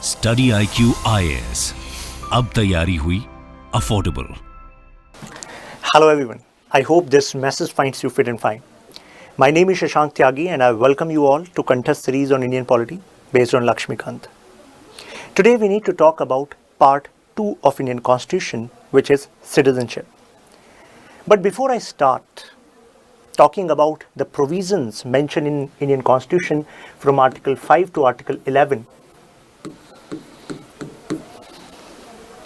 StudyIQ IAS, अब तैयारी हुई affordable. Hello everyone, I hope this message finds you fit and fine. My name is Shashank Tyagi and I welcome you all to contest series on Indian Polity based on Lakshmikant. Today we need to talk about part 2 of Indian Constitution, which is citizenship. But before I start talking about the provisions mentioned in Indian Constitution from Article 5 to Article 11,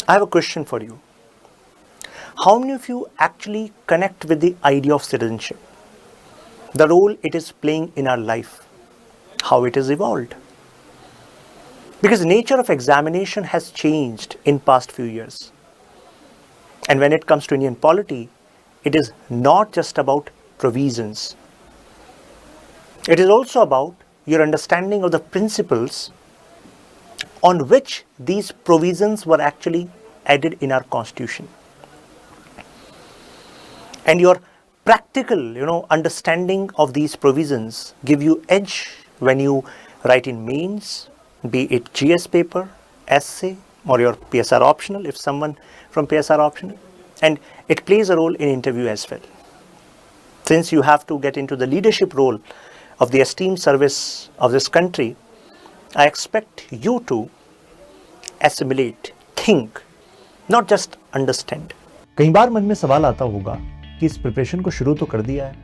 I have a question for you. How many of you actually connect with the idea of citizenship? The role it is playing in our life, how it has evolved. Because the nature of examination has changed in past few years. And when it comes to Indian polity, it is not just about provisions. It is also about your understanding of the principles on which these provisions were actually added in our constitution. And your practical, understanding of these provisions give you edge when you write in mains, be it GS paper, essay, or your PSR optional, if someone from PSR optional, and it plays a role in interview as well. Since you have to get into the leadership role of the esteemed service of this country, I expect you to assimilate, think, not just understand. कई बार मन में सवाल आता होगा कि इस preparation को शुरू तो कर दिया है,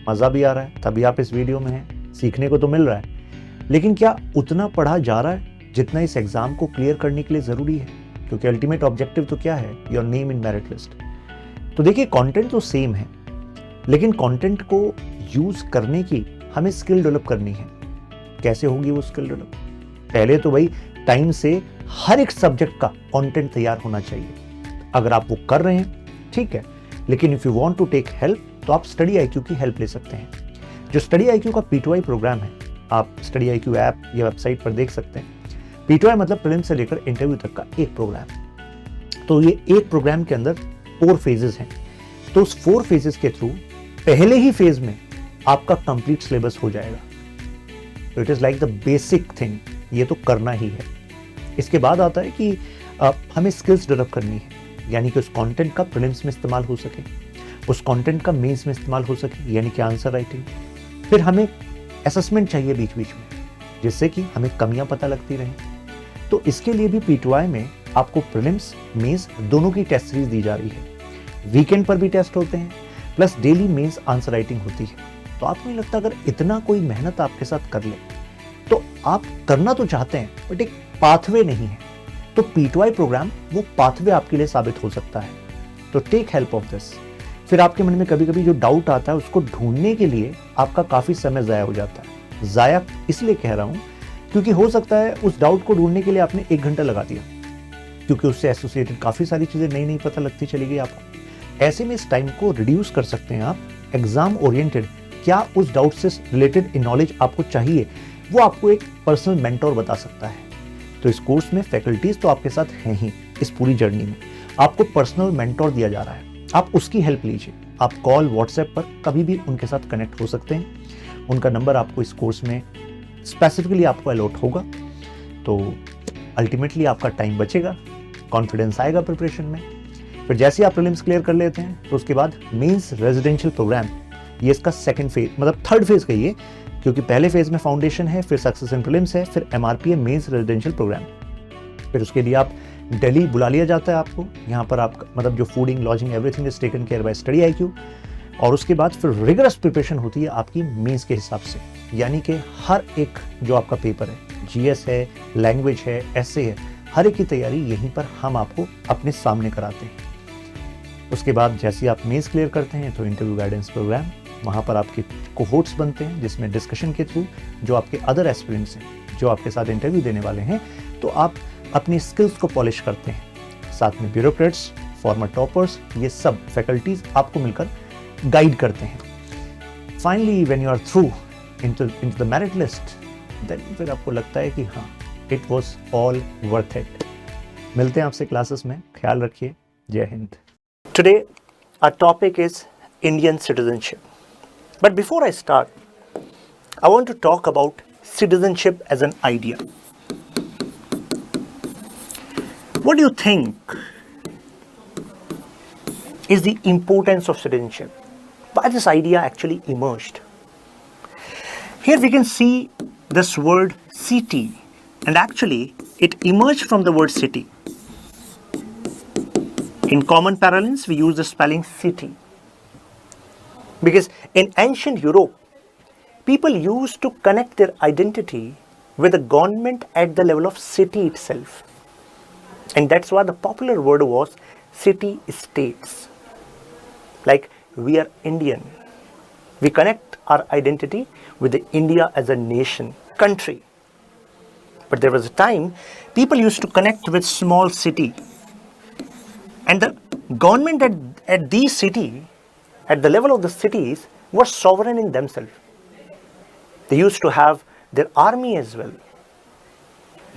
मज़ा भी आ रहा है, तभी आप इस वीडियो में हैं, सीखने को तो मिल रहा है, लेकिन क्या उतना पढ़ा जा रहा है जितना इस एग्ज़ाम को क्लियर करने के लिए ज़रूरी है? क्योंकि अल्टीमेट ऑब्जेक्टिव तो क्या है? Your name in merit list. तो देखिए, कंटेंट तो सेम है, लेकिन कंटेंट को यूज़ करने की हमें स्किल डेवलप करनी है। कैसे होगी वो स्किल डेवलप? पहले तो भाई टाइम से हर एक सब्जेक्ट का कंटेंट तैयार होना चाहिए। अगर आप वो कर रहे हैं, ठीक है, लेकिन if you want to take help तो आप StudyIQ की हेल्प ले सकते हैं। जो StudyIQ का P2I प्रोग्राम है, आप StudyIQ ऐप या वेबसाइट पर देख सकते हैं। P2I मतलब प्रीलिम्स से लेकर इंटरव्यू तक का एक प्रोग्राम। तो ये एक प्रोग्राम के अंदर 4 फेजेस हैं। तो उस 4 फेजेस के थ्रू पहले ही फेज में आपका कंप्लीट सिलेबस हो जाएगा। तो it is like the basic thing, ये तो करना ही है। इसके बाद आता है कि हमें स्किल्स डेवलप करनी है, यानी कि उस कंटेंट का प्रीलिम्स में इस्तेमाल हो सके, उस कंटेंट का मेंस में इस्तेमाल हो सके, यानी कि आंसर राइटिंग। फिर हमें असेसमेंट चाहिए बीच बीच में, जिससे कि हमें कमियां पता लगती रहें। तो इसके लिए भी P2I में आपको प्रीलिम्स मेंस दोनों की टेस्ट सीरीज दी जा रही है। वीकेंड पर भी टेस्ट होते हैं, plus daily mains answer writing होती है। तो आपको नहीं लगता अगर इतना कोई मेहनत आपके साथ कर ले, तो आप करना तो चाहते हैं बट एक पाथवे नहीं है, तो P2I प्रोग्राम वो पाथवे आपके लिए साबित हो सकता है। तो टेक हेल्प ऑफ दिस। फिर आपके मन में कभी कभी जो डाउट आता है, उसको ढूंढने के लिए आपका काफ़ी समय ज़ाया हो जाता है। ज़ाया इसलिए कह रहा हूँ क्योंकि हो सकता है उस डाउट को ढूंढने के लिए आपने 1 घंटा लगा दिया, क्योंकि उससे एसोसिएटेड काफ़ी सारी चीज़ें नई नई पता लगती चली गई आपको। ऐसे में इस टाइम को रिड्यूस कर सकते हैं आप। एग्जाम ओरिएंटेड क्या उस डाउट से रिलेटेड नॉलेज आपको चाहिए, वो आपको एक पर्सनल मेंटोर बता सकता है। तो इस कोर्स में फैकल्टीज तो आपके साथ हैं ही, इस पूरी जर्नी में आपको पर्सनल मेंटोर दिया जा रहा है, आप उसकी हेल्प लीजिए। आप कॉल व्हाट्सएप पर कभी भी उनके साथ कनेक्ट हो सकते हैं। उनका नंबर आपको इस कोर्स में स्पेसिफिकली आपको अलॉट होगा। तो अल्टीमेटली आपका टाइम बचेगा, कॉन्फिडेंस आएगा प्रिपरेशन में। फिर जैसे आप प्रीलिम्स क्लियर कर लेते हैं, तो उसके बाद मेंस रेजिडेंशियल प्रोग्राम, ये इसका सेकंड फेज, मतलब थर्ड फेज कहिए, क्योंकि पहले फेज में फाउंडेशन है, फिर सक्सेस इन प्रीलिम्स है, फिर MRPA मेंस रेजिडेंशियल प्रोग्राम। फिर उसके लिए आप दिल्ली बुला लिया जाता है आपको। यहाँ पर आप मतलब जो fooding, lodging, everything is taken care by StudyIQ। और उसके बाद फिर रिगरस प्रिपरेशन होती है आपकी मेंस के हिसाब से, यानी कि हर एक जो आपका पेपर है, GS है, लैंग्वेज है, essay है, हर एक की तैयारी यहीं पर हम आपको अपने सामने कराते हैं। उसके बाद जैसे आप मेंस क्लियर करते हैं, तो इंटरव्यू गाइडेंस प्रोग्राम, वहाँ पर आपके कोहोर्ट्स बनते हैं, जिसमें डिस्कशन के थ्रू जो आपके अदर एस्पिरेंट्स हैं, जो आपके साथ इंटरव्यू देने वाले हैं, तो आप अपनी स्किल्स को पॉलिश करते हैं। साथ में ब्यूरोक्रेट्स, फॉर्मर टॉपर्स, ये सब फैकल्टीज आपको मिलकर गाइड करते हैं। Finally when you are through into the merit list, then फिर आपको लगता है कि हाँ, it was all worth it. मिलते हैं आपसे क्लासेस में, ख्याल रखिए। जय Hind. Today, our topic is Indian citizenship. But before I start, I want to talk about citizenship as an idea. What do you think is the importance of citizenship? Why this idea actually emerged? Here we can see this word city, and actually it emerged from the word city. In common parlance, we use the spelling city. Because in ancient Europe, people used to connect their identity with the government at the level of city itself. And that's why the popular word was city-states. Like, we are Indian. We connect our identity with the India as a nation, country. But there was a time people used to connect with small city. And the government at these cities, at the level of the cities, was sovereign in themselves. They used to have their army as well.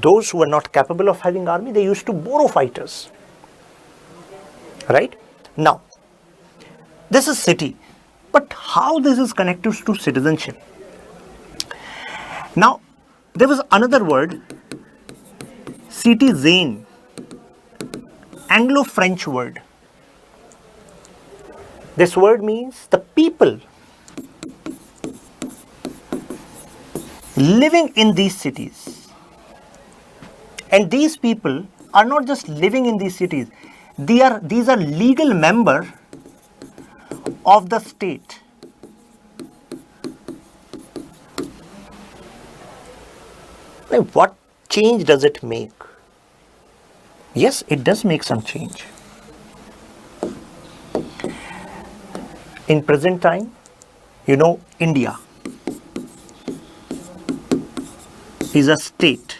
Those who were not capable of having army, they used to borrow fighters. Right? Now, this is city. But how this is connected to citizenship? Now, there was another word, citizen, Anglo-French word. This word means the people living in these cities. And these people are not just living in these cities. These are legal members of the state. Now, what change does it make? Yes, it does make some change. In present time, India is a state.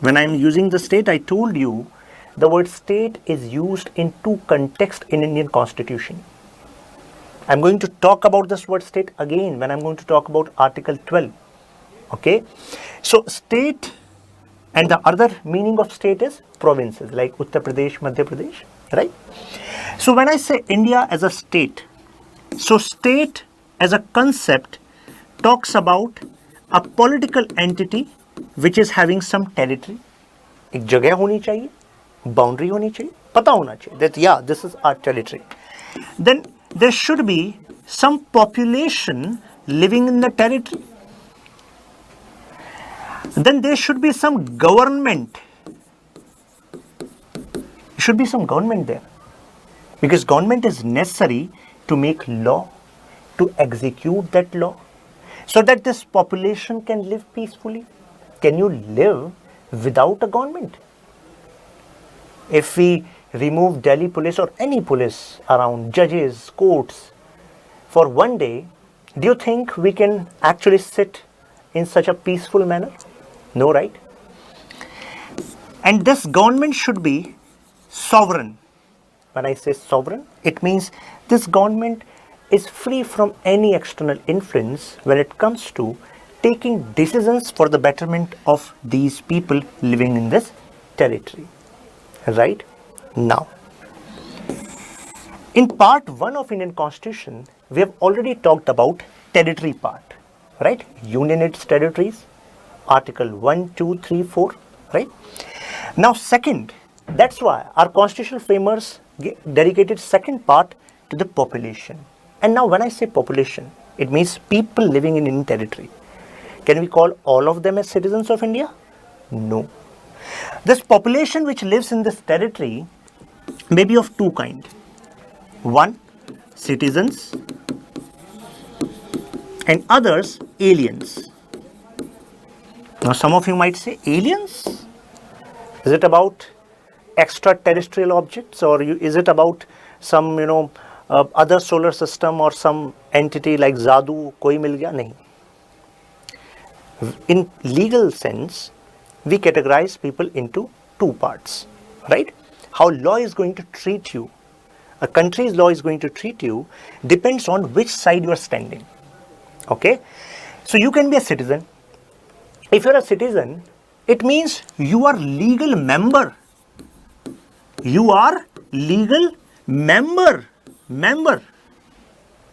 When I am using the state, I told you the word state is used in two contexts in Indian Constitution. I'm going to talk about this word state again when I'm going to talk about Article 12. Okay? So, state and the other meaning of state is provinces like Uttar Pradesh, Madhya Pradesh, right? So, when I say India as a state, so state as a concept talks about a political entity which is having some territory. एक जगह होनी चाहिए, boundary होनी चाहिए, पता होना चाहिए that yeah, this is our territory. Then there should be some population living in the territory. Then there should be some government. There should be some government there. Because government is necessary to make law, to execute that law, so that this population can live peacefully. Can you live without a government? If we remove Delhi police or any police around, judges, courts, for one day, do you think we can actually sit in such a peaceful manner? No, right? And this government should be sovereign. When I say sovereign, it means this government is free from any external influence when it comes to taking decisions for the betterment of these people living in this territory. Right? Now, in part 1 of Indian Constitution, we have already talked about territory part. Right? Union its territories, Article 1, 2, 3, 4. Right? Now, second, that's why our constitutional framers dedicated second part to the population. And now when I say population, it means people living in Indian territory. Can we call all of them as citizens of India? No. This population which lives in this territory may be of two kinds. One, citizens, and others, aliens. Now some of you might say, aliens? Is it about extraterrestrial objects, or is it about some other solar system or some entity like Zadu, koi mil gaya? Nahi. In legal sense, we categorize people into two parts, right? How law is going to treat you, a country's law is going to treat you, depends on which side you are standing. Okay? So you can be a citizen. If you are a citizen, it means you are legal member. You are legal member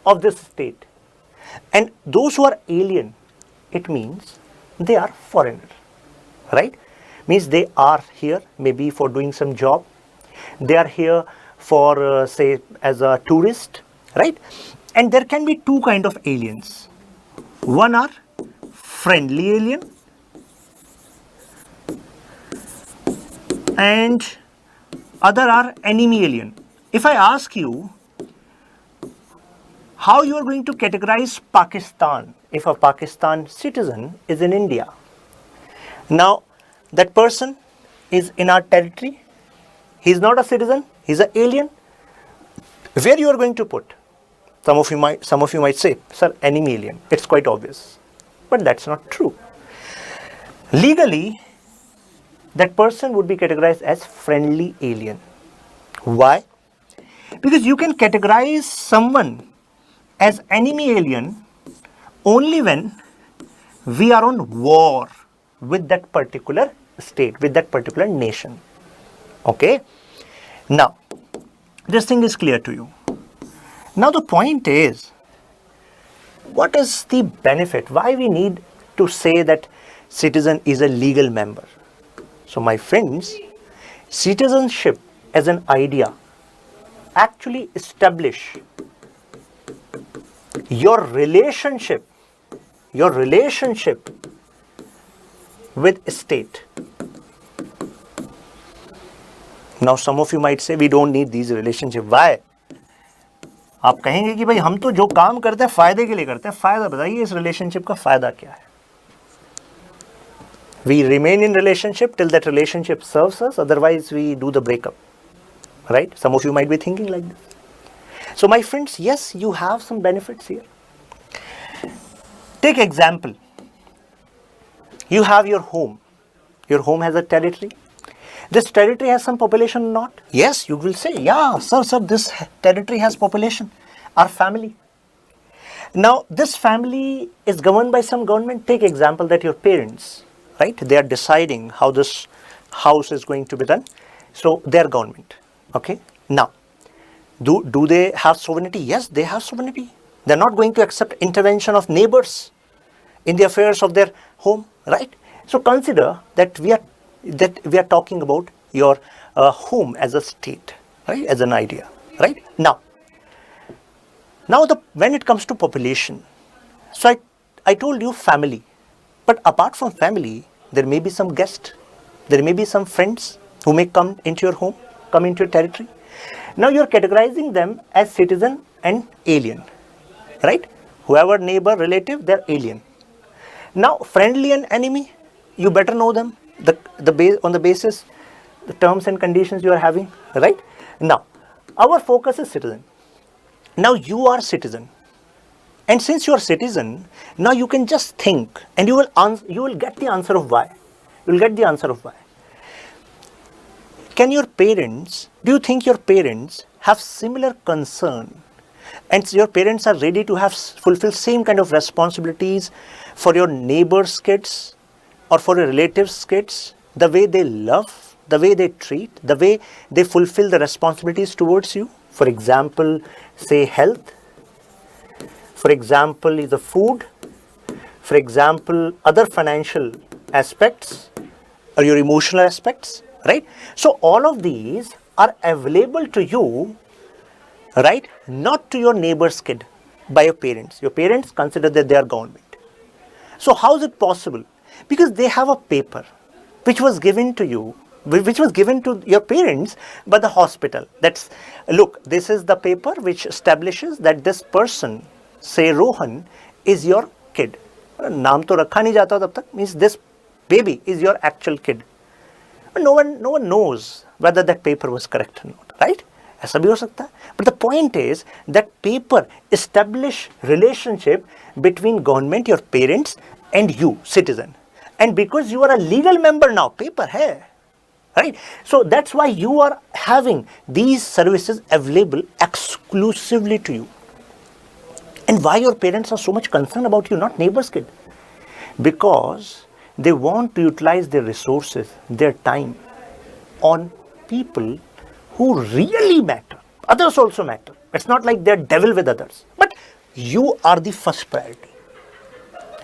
of this state. And those who are alien, it means they are foreigner, right? Means they are here maybe for doing some job. They are here for say as a tourist, right? And there can be two kind of aliens. One are friendly alien and other are enemy alien. If I ask you how you are going to categorize Pakistan if a Pakistan citizen is in India. Now that person is in our territory, he is not a citizen, he is an alien. Where you are going to put? Some of you might say, sir, enemy alien. It's quite obvious. But that's not true. Legally, that person would be categorized as friendly alien. Why? Because you can categorize someone as enemy alien only when we are on war with that particular state, with that particular nation. Okay? Now, this thing is clear to you. Now the point is, what is the benefit? Why we need to say that citizen is a legal member? So my friends, citizenship as an idea actually establish your relationship with state. Now some of you might say we don't need these relationship. Why? आप कहेंगे कि भाई हम तो जो काम करते हैं फायदे के लिए करते हैं. फायदा बताइए इस रिलेशनशिप का फायदा क्या है? We remain in relationship till that relationship serves us, otherwise we do the breakup. Right? Some of you might be thinking like this. So my friends, yes, you have some benefits here. Take example. You have your home. Your home has a territory. This territory has some population or not? Yes, you will say, yeah, sir, this territory has population. Our family. Now, this family is governed by some government. Take example that your parents, right? They are deciding how this house is going to be done. So, their government. Okay. Now, do they have sovereignty? Yes, they have sovereignty. They are not going to accept intervention of neighbors in the affairs of their home, right? So, consider that we are talking about your home as a state, right? As an idea, right? Now when it comes to population, so I told you family, but apart from family, there may be some guests, there may be some friends who may come into your home, come into your territory. Now you are categorizing them as citizen and alien, right? Whoever neighbor, relative, they are alien. Now friendly and enemy, you better know them. On the basis, the terms and conditions you are having, right? Now, our focus is citizen. Now you are citizen, and since you are citizen, now you can just think, and you will get the answer of why. You will get the answer of why. Do you think your parents have similar concern, and your parents are ready to fulfill same kind of responsibilities for your neighbor's kids? Or for your relatives' kids, the way they love, the way they treat, the way they fulfill the responsibilities towards you? For example, say health. For example, is the food. For example, other financial aspects or your emotional aspects, right? So all of these are available to you, right? Not to your neighbor's kid by your parents. Your parents consider that they are government. So how is it possible? Because they have a paper which was given to you, which was given to your parents by the hospital. That's, look, this is the paper which establishes that this person, say Rohan, is your kid. नाम तो रखा नहीं जाता तब तक, means this baby is your actual kid. But no one knows whether that paper was correct or not, right? ऐसा भी हो सकता है. But the point is that paper establish relationship between government, your parents, and you, citizen. And because you are a legal member now, paper hai, right? So that's why you are having these services available exclusively to you. And why your parents are so much concerned about you, not neighbor's kid? Because they want to utilize their resources, their time on people who really matter. Others also matter. It's not like they're devil with others. But you are the first priority,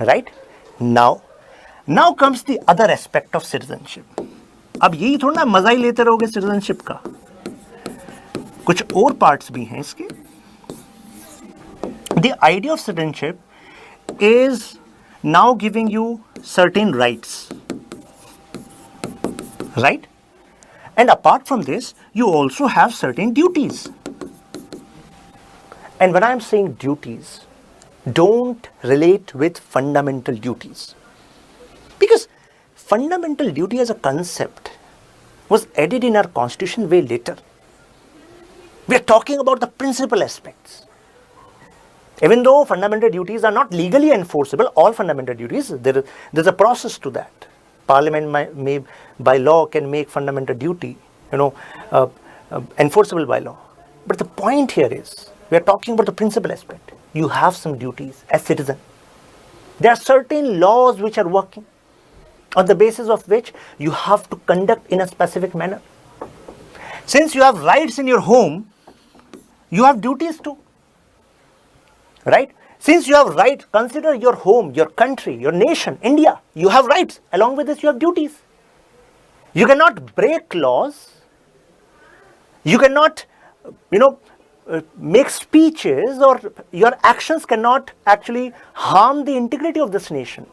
right? Now comes the other aspect of citizenship. अब यही थोड़ा ना मजा ही लेते रहोगे citizenship का, कुछ और पार्ट्स भी हैं इसके. The idea of citizenship is now giving you certain rights, right? And apart from this, you also have certain duties. And when I am saying duties, don't relate with fundamental duties. Because fundamental duty as a concept was added in our constitution way later. We are talking about the principal aspects. Even though fundamental duties are not legally enforceable, all fundamental duties, there's a process to that. Parliament may by law can make fundamental duty, enforceable by law. But the point here is, we are talking about the principal aspect. You have some duties as citizen. There are certain laws which are working, on the basis of which you have to conduct in a specific manner. Since you have rights in your home, you have duties too. Right? Since you have right, consider your home, your country, your nation, India. You have rights. Along with this, you have duties. You cannot break laws. You cannot, make speeches, or your actions cannot actually harm the integrity of this nation.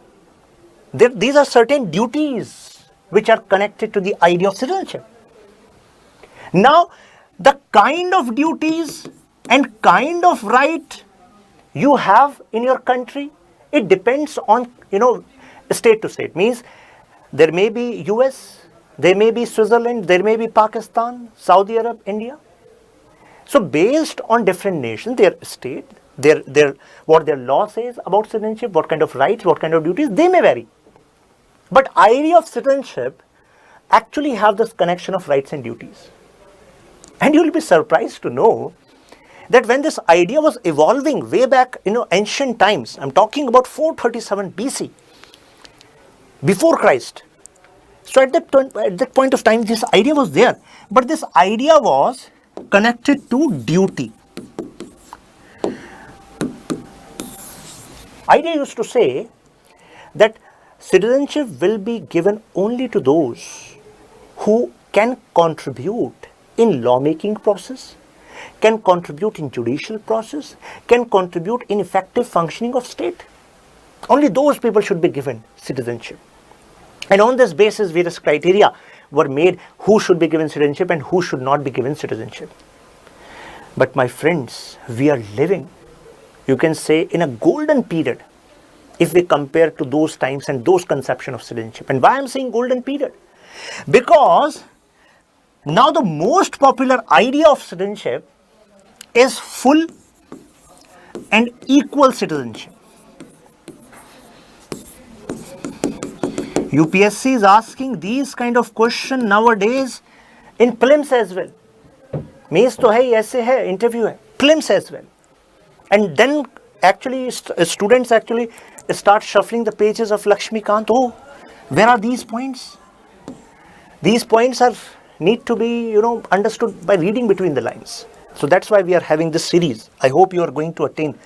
These are certain duties which are connected to the idea of citizenship. Now, the kind of duties and kind of right you have in your country, it depends on, state to state. Means there may be US, there may be Switzerland, there may be Pakistan, Saudi Arab, India. So based on different nations, their state, what their law says about citizenship, what kind of rights, what kind of duties, they may vary. But idea of citizenship actually have this connection of rights and duties. And you will be surprised to know that when this idea was evolving way back, ancient times, I'm talking about 437 BC, before Christ. So at that point of time, this idea was there. But this idea was connected to duty. Idea used to say that citizenship will be given only to those who can contribute in lawmaking process, can contribute in judicial process, can contribute in effective functioning of state. Only those people should be given citizenship. And on this basis, various criteria were made who should be given citizenship and who should not be given citizenship. But my friends, we are living, you can say, in a golden period if we compare to those times and those conception of citizenship. And why I'm saying golden period? Because now the most popular idea of citizenship is full and equal citizenship. UPSC is asking these kind of question nowadays in prelims as well. Mains to hai, essay hai, interview hai, prelims as well. And then actually students actually start shuffling the pages of Lakshmikant. Oh, where are these points? These points need to be understood by reading between the lines. So that's why we are having this series. I hope you are going to attain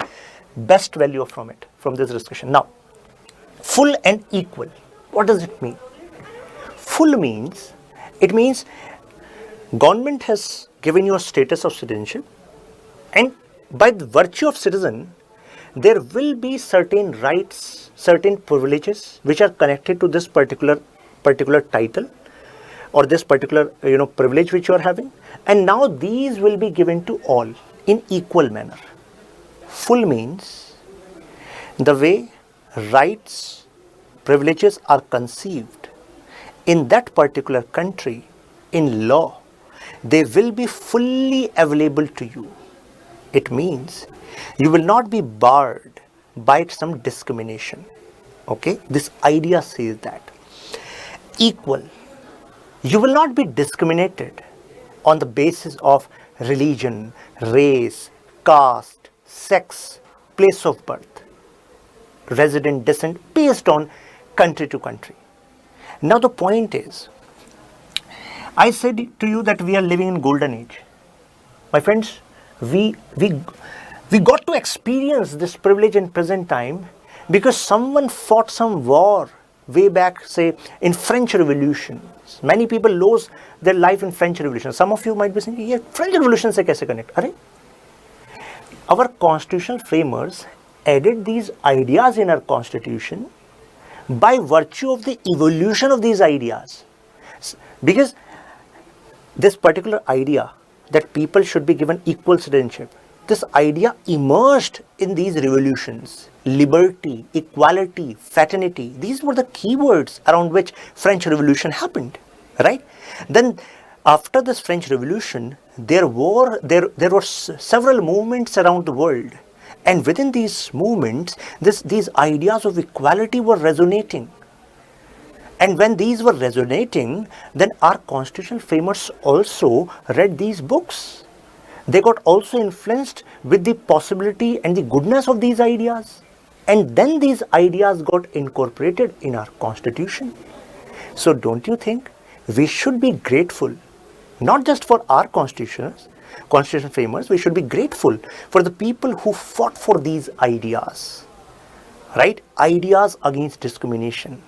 best value from it, from this discussion. Now, full and equal. What does it mean? Full means, it means government has given you a status of citizenship, and by the virtue of citizen, there will be certain rights, certain privileges which are connected to this particular title or this particular privilege which you are having, and now these will be given to all in equal manner. Full means the way rights, privileges are conceived in that particular country in law, they will be fully available to you. It means you will not be barred by some discrimination. Okay, this idea says that. Equal, you will not be discriminated on the basis of religion, race, caste, sex, place of birth, resident, descent, based on country to country. Now the point is, I said to you that we are living in golden age. My friends, we got to experience this privilege in present time because someone fought some war way back, say, in French Revolution. Many people lost their life in French Revolution. Some of you might be thinking, yeah, French Revolution se kaise connect? Arey? Our constitutional framers added these ideas in our constitution by virtue of the evolution of these ideas. Because this particular idea that people should be given equal citizenship, this idea emerged in these revolutions. Liberty, equality, fraternity, these were the keywords around which French Revolution happened, right? Then after this French Revolution, there were several movements around the world, and within these movements, these ideas of equality were resonating. And when these were resonating, then our constitutional framers also read these books. They got also influenced with the possibility and the goodness of these ideas. And then these ideas got incorporated in our constitution. So don't you think we should be grateful, not just for our constitutional framers, we should be grateful for the people who fought for these ideas, right? Ideas against discrimination,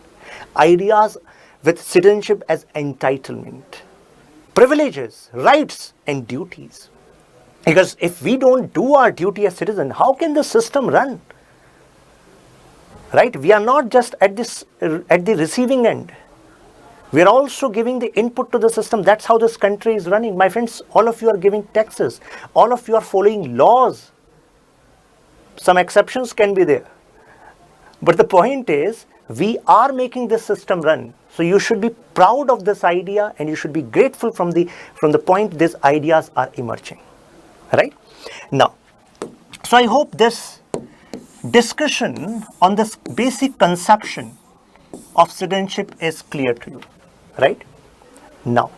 ideas with citizenship as entitlement, privileges, rights and duties. Because if we don't do our duty as citizen, how can the system run? Right? We are not just at the receiving end. We are also giving the input to the system. That's how this country is running. My friends, all of you are giving taxes. All of you are following laws. Some exceptions can be there. But the point is, we are making this system run. So you should be proud of this idea and you should be grateful from the point these ideas are emerging. Right? Now, so I hope this discussion on this basic conception of citizenship is clear to you, right? Now,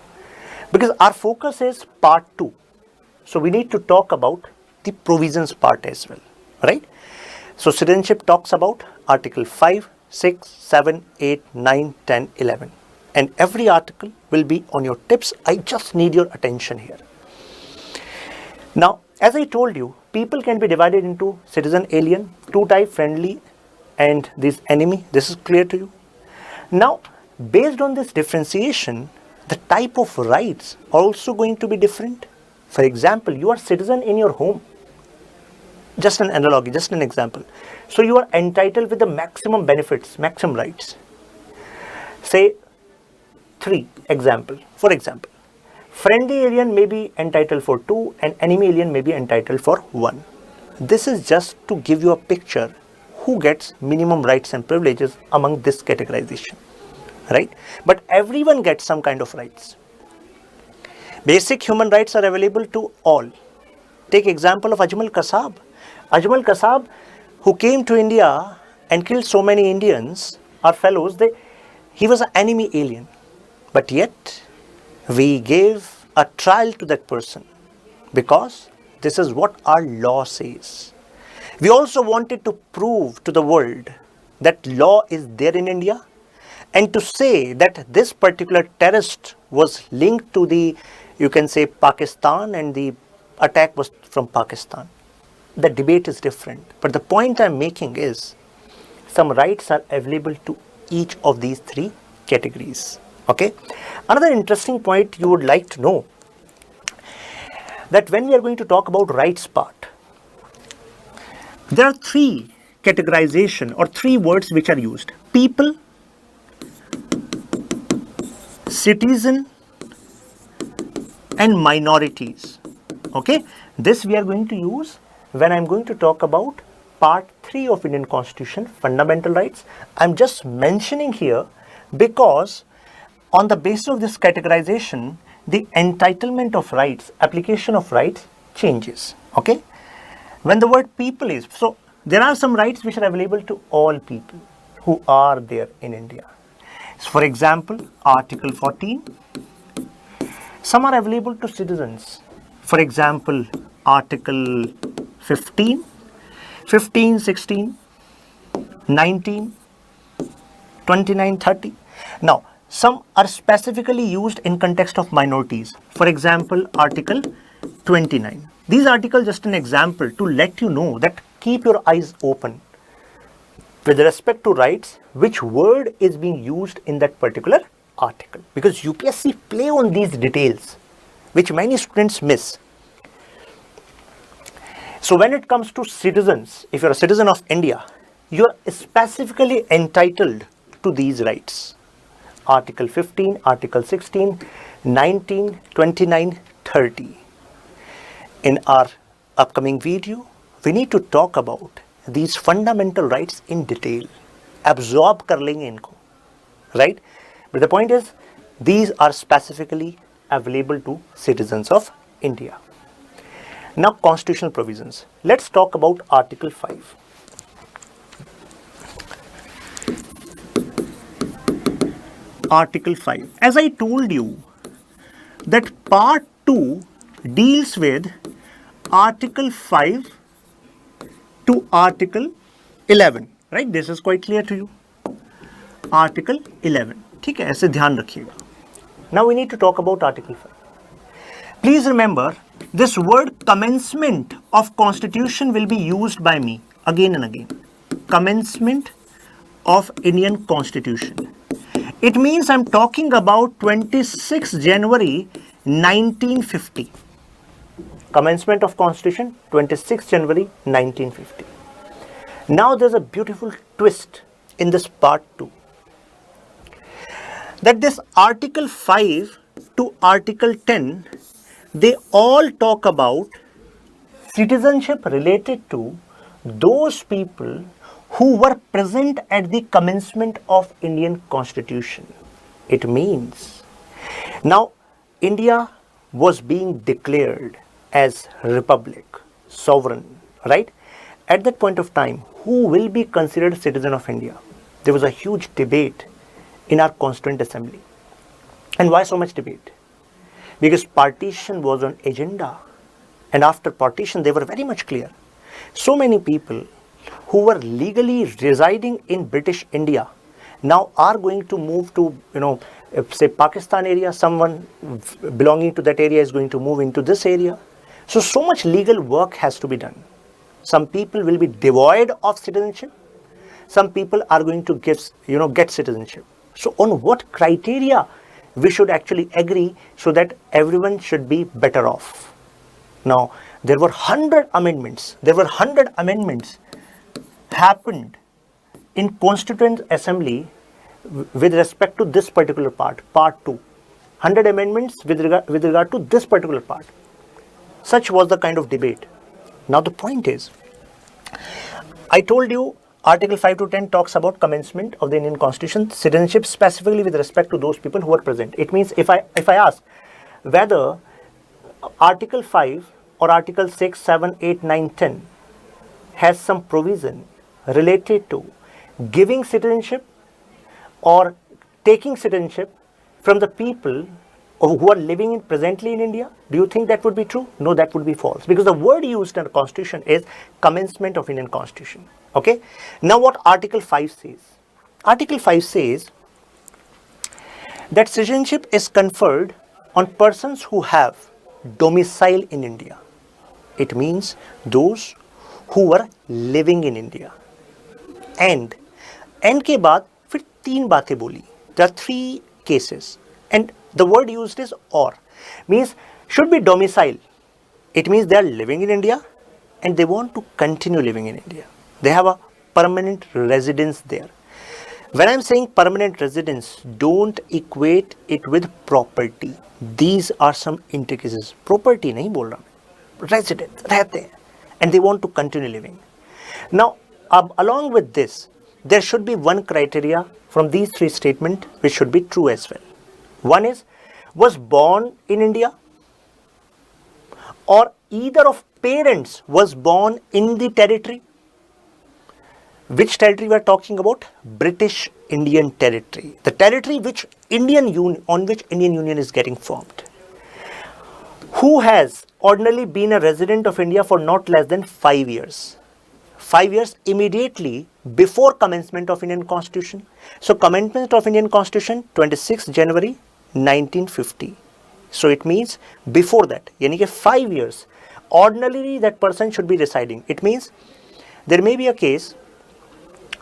because our focus is part 2, so we need to talk about the provisions part as well, right? So citizenship talks about Article 5, 6, 7, 8, 9, 10, 11, and every article will be on your tips. I just need your attention here. Now, as I told you, people can be divided into citizen, alien, two type, friendly and this enemy. This is clear to you. Now, based on this differentiation, the type of rights are also going to be different. For example, you are citizen in your home. Just an analogy, just an example. So you are entitled with the maximum benefits, maximum rights. Say 3 example. For example, friendly alien may be entitled for 2 and enemy alien may be entitled for 1. This is just to give you a picture who gets minimum rights and privileges among this categorization, right? But everyone gets some kind of rights. Basic human rights are available to all. Take example of Ajmal Kasab. Ajmal Kasab, who came to India and killed so many Indians, our fellows, he was an enemy alien. But yet, we gave a trial to that person because this is what our law says. We also wanted to prove to the world that law is there in India and to say that this particular terrorist was linked to the, you can say, Pakistan and the attack was from Pakistan. The debate is different. But the point I'm making is some rights are available to each of these 3 categories. Okay. Another interesting point you would like to know that when we are going to talk about rights part, there are 3 categorization or 3 words which are used: people, citizen and minorities. Okay. This we are going to use when I'm going to talk about part 3 of Indian Constitution, fundamental rights. I'm just mentioning here because on the basis of this categorization, the entitlement of rights, application of rights changes. Okay. When the word people is, so there are some rights which are available to all people who are there in India. So for example, Article 14, some are available to citizens. For example, Article 15, 15, 16, 19, 29, 30. Now, some are specifically used in context of minorities. For example, Article 29. These articles just an example to let you know that keep your eyes open. with respect to rights, which word is being used in that particular article, because UPSC play on these details which many students miss. So when it comes to citizens, if you're a citizen of India, you are specifically entitled to these rights. Article 15, Article 16, 19, 29, 30. In our upcoming video, we need to talk about these fundamental rights in detail. Absorb कर लेंगे इनको, right? But the point is, these are specifically available to citizens of India. Now, constitutional provisions. Let's talk about Article 5. Article 5. As I told you, that Part 2 deals with Article 5 to Article 11. Right? This is quite clear to you. Article 11. ठीक है, ऐसे ध्यान रखिएगा. Now we need to talk about Article 5. Please remember, this word commencement of constitution will be used by me again and again. Commencement of Indian Constitution. It means I'm talking about 26 January 1950. Commencement of Constitution, 26 January 1950. Now there's a beautiful twist in this part 2. That this Article 5 to Article 10, they all talk about citizenship related to those people who were present at the commencement of Indian Constitution. It means now India was being declared as republic, sovereign, right? At that point of time, who will be considered citizen of India? There was a huge debate in our Constituent Assembly. And why so much debate? Because partition was on agenda, and after partition they were very much clear. So many people who were legally residing in British India now are going to move to, say Pakistan area. Someone belonging to that area is going to move into this area. So much legal work has to be done. Some people will be devoid of citizenship. Some people are going to get citizenship. So on what criteria we should actually agree so that everyone should be better off? Now, there were 100 amendments. There were 100 amendments happened in Constituent Assembly with respect to this particular part, Part 2. 100 amendments with regard to this particular part. Such was the kind of debate. Now the point is, I told you Article 5 to 10 talks about commencement of the Indian Constitution, citizenship specifically with respect to those people who are present. It means if I ask whether Article 5 or Article 6, 7, 8, 9, 10 has some provision related to giving citizenship or taking citizenship from the people who are living presently in India, do you think that would be true? No, that would be false, because the word used in the Constitution is commencement of Indian Constitution. Okay. Now what Article 5 says? Article 5 says that citizenship is conferred on persons who have domicile in India. It means those who were living in India. And के बाद फिर 3 बातें बोली. There are 3 cases. And the word used is or. Means should be domicile. It means they are living in India and they want to continue living in India. They have a permanent residence there. When I am saying permanent residence, don't equate it with property. These are some intricacies. Property नहीं बोल रहा मैं. Residence, रहते हैं. And they want to continue living. Now, along with this, there should be one criteria from these 3 statements which should be true as well. One is, was born in India, or either of parents was born in the territory. Which territory we are talking about? British Indian territory. The territory on which Indian Union is getting formed. Who has ordinarily been a resident of India for not less than 5 years. 5 years immediately before commencement of Indian Constitution. So commencement of Indian Constitution 26 January 1950. So it means before that, yani कि 5 years, ordinarily that person should be residing. It means there may be a case,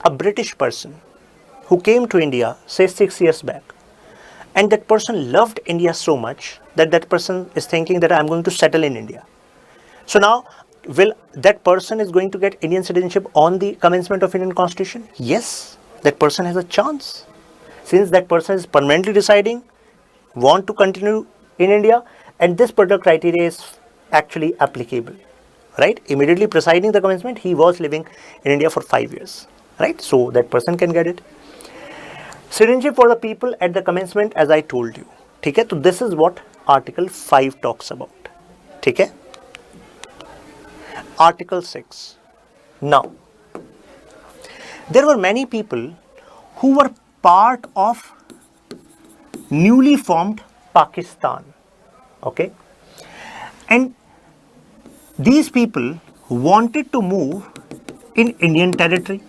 a British person who came to India, say 6 years back, and that person loved India so much that that person is thinking that I'm going to settle in India. So now, will that person is going to get Indian citizenship on the commencement of Indian Constitution? Yes, that person has a chance. Since that person is permanently residing, want to continue in India, and this particular criteria is actually applicable, right? Immediately preceding the commencement, he was living in India for 5 years, right? So that person can get it. Citizenship for the people at the commencement, as I told you. Okay? So this is what Article 5 talks about. Okay? Article 6. Now, there were many people who were part of newly formed Pakistan. Okay? And these people wanted to move in Indian territory.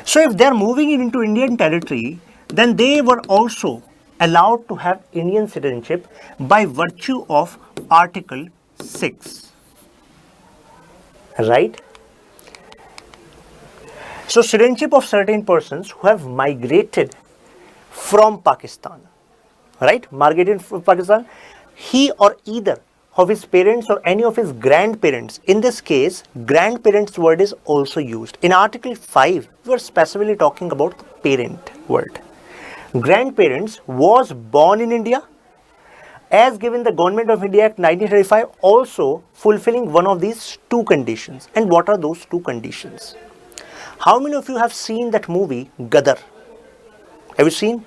So if they are moving into Indian territory, then they were also allowed to have Indian citizenship by virtue of Article 6. Right? So citizenship of certain persons who have migrated from Pakistan, right? Migrated from Pakistan, he or either of his parents or any of his grandparents. In this case, grandparents word is also used. In Article 5, we are specifically talking about parent word. Grandparents was born in India, as given the Government of India Act 1935, also fulfilling one of these two conditions. And what are those two conditions? How many of you have seen that movie Gadar? Have you seen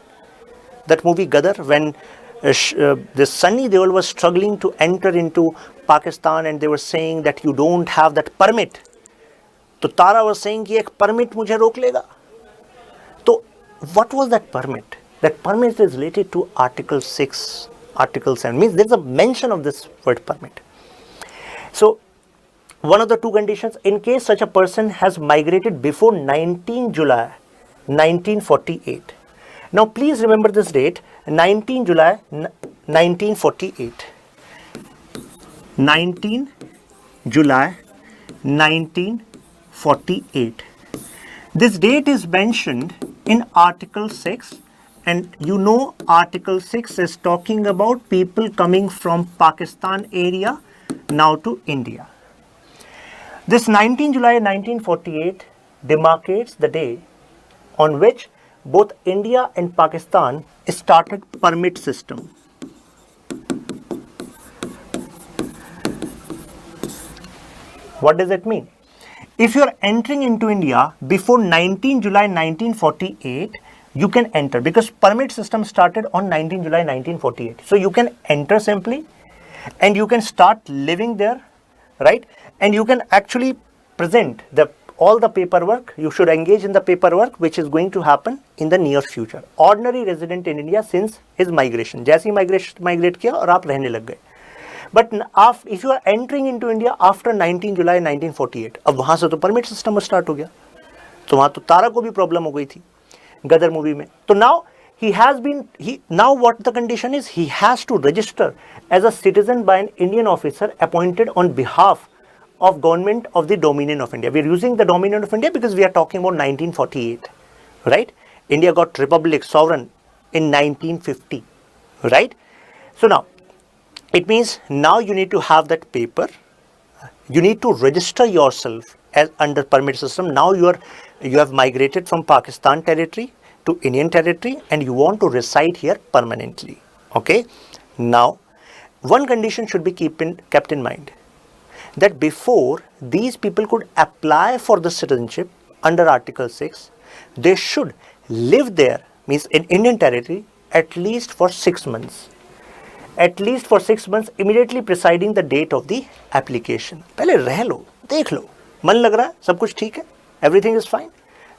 that movie Gadar, when the Sunny Deol was struggling to enter into Pakistan and they were saying that you don't have that permit? So Tara was saying कि एक permit मुझे रोक लेगा. So what was that permit? That permit is related to Article 6, Article 7. Means there is a mention of this word permit. So one of the two conditions, in case such a person has migrated before 19 July 1948. Now please remember this date, 19 July 1948. 19 July 1948. This date is mentioned in Article 6, and you know Article 6 is talking about people coming from Pakistan area now to India. This 19 July 1948 demarcates the day on which both India and Pakistan started permit system. What does it mean? If you are entering into India before 19 July 1948, you can enter, because permit system started on 19 July 1948. So you can enter simply and you can start living there, right? And you can actually present all the paperwork. You should engage in the paperwork which is going to happen in the near future. Ordinary resident in India since his migration. जैसे ही migrate किया और आप रहने लग गए. But if you are entering into India after 19 July 1948, अब वहाँ से तो permit system start हो गया. तो वहाँ तो तारा को भी problem हो गई थी गदर मूवी में. तो now now what the condition is, he has to register as a citizen by an Indian officer appointed on behalf of government of the Dominion of India. We are using the Dominion of India because we are talking about 1948, right? India got republic, sovereign in 1950, right? So now, it means now you need to have that paper. You need to register yourself as under permit system. Now you have migrated from Pakistan territory to Indian territory and you want to reside here permanently, okay? Now, one condition should be kept in mind, that before these people could apply for the citizenship under Article 6, they should live there, means in Indian territory, at least for 6 months. At least for 6 months, immediately preceding the date of the application. पहले रह लो, देख लो, मन लग रहा है, सब कुछ ठीक है, everything is fine.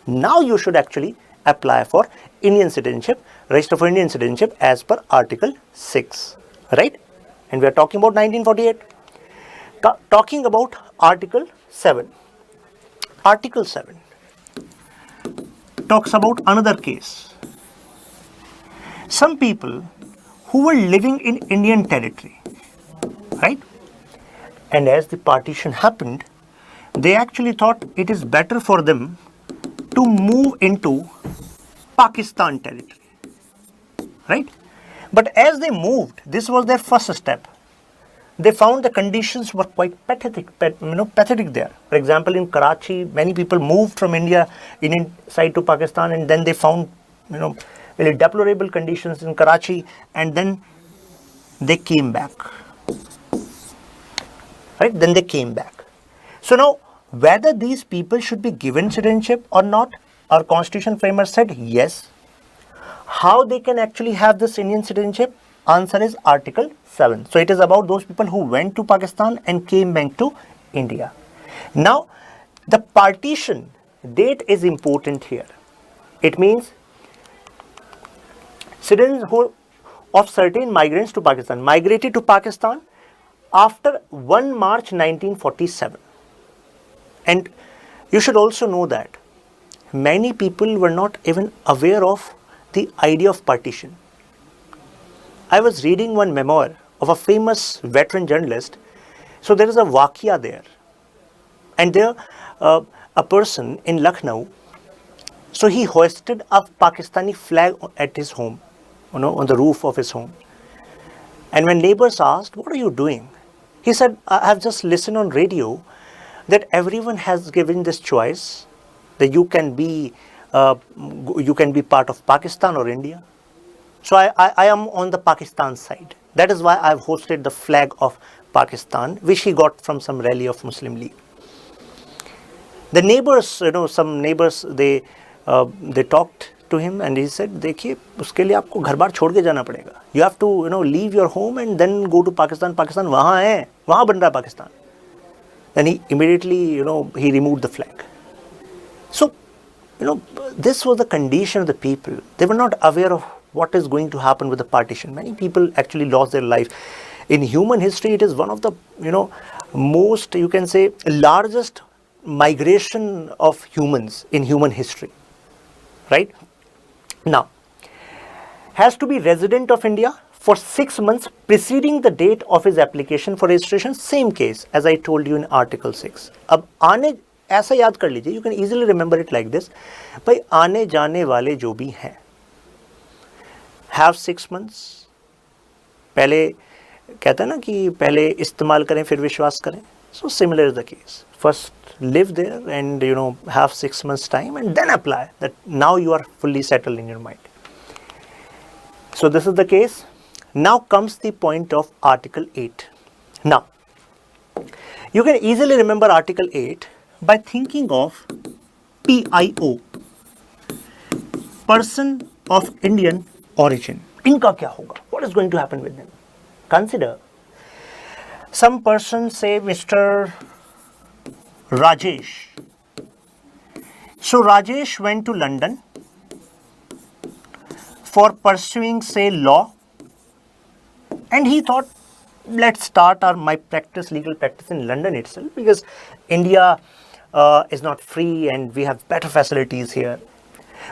Now you should actually apply for Indian citizenship, register for Indian citizenship as per Article 6, right? And we are talking about 1948. Talking about Article 7. Article 7 talks about another case. Some people who were living in Indian territory, right? And as the partition happened, they actually thought it is better for them to move into Pakistan territory, right? But as they moved, this was their first step. They found the conditions were quite pathetic there. For example, in Karachi, many people moved from India inside to Pakistan, and then they found, really deplorable conditions in Karachi, and then they came back. Right? Then they came back. So now, whether these people should be given citizenship or not, our constitution framer said yes. How they can actually have this Indian citizenship? Answer is Article 7. So it is about those people who went to Pakistan and came back to India. Now, the partition date is important here. It means citizens of certain migrants to Pakistan migrated to Pakistan after 1 March 1947. And you should also know that many people were not even aware of the idea of partition. I was reading one memoir of a famous veteran journalist. So there is a wakia there. And there, a person in Lucknow, so he hoisted a Pakistani flag at his home, on the roof of his home. And when neighbors asked, "What are you doing?" He said, "I have just listened on radio that everyone has given this choice that you can be part of Pakistan or India. So I am on the Pakistan side. That is why I've hosted the flag of Pakistan, which he got from some rally of Muslim League." The neighbors, some neighbors, they talked to him, and he said, "देखिए, उसके लिए आपको घर बार छोड़ के जाना पड़ेगा. You have to, leave your home and then go to Pakistan. Pakistan वहाँ है, वहाँ बन रहा है Pakistan." Then he immediately, he removed the flag. So, this was the condition of the people. They were not aware of what is going to happen with the partition. Many people actually lost their life. In human history, it is one of the, most, you can say, largest migration of humans in human history, right? Now, has to be resident of India for 6 months preceding the date of his application for registration. Same case as I told you in Article 6. अब आने ऐसा याद कर लीजिए, you can easily remember it like this. भाई आने जाने वाले जो भी हैं, have 6 months. पहले कहते हैं ना कि पहले इस्तेमाल करें फिर विश्वास करें. So similar is the case. First live there and have 6 months time and then apply. That now you are fully settled in your mind. So this is the case. Now comes the point of Article 8. Now, you can easily remember Article 8 by thinking of PIO, person of Indian origin. इनका क्या होगा? What is going to happen with them? Consider some person, say Mr. Rajesh. So Rajesh went to London for pursuing, say, law, and he thought, let's start my legal practice in London itself, because India is not free and we have better facilities here.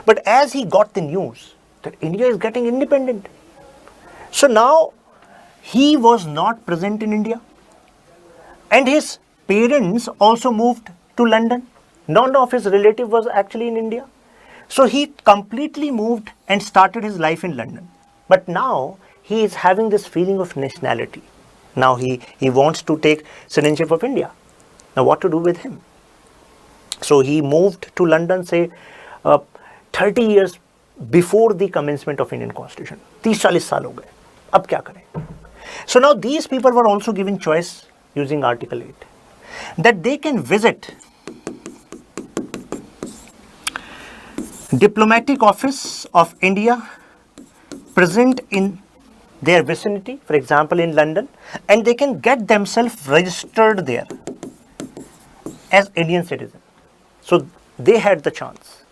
But as he got the news that India is getting independent, so now he was not present in India, and his parents also moved to London. None of his relative was actually in India. So he completely moved and started his life in London. But now he is having this feeling of nationality. Now he wants to take citizenship of India. Now what to do with him? So he moved to London, say 30 years before the commencement of Indian Constitution. 30-40 साल हो गए. अब क्या करें? So now these people were also given choice using Article 8 that they can visit diplomatic office of India present in their vicinity, for example in London, and they can get themselves registered there as Indian citizen. So they had the chance.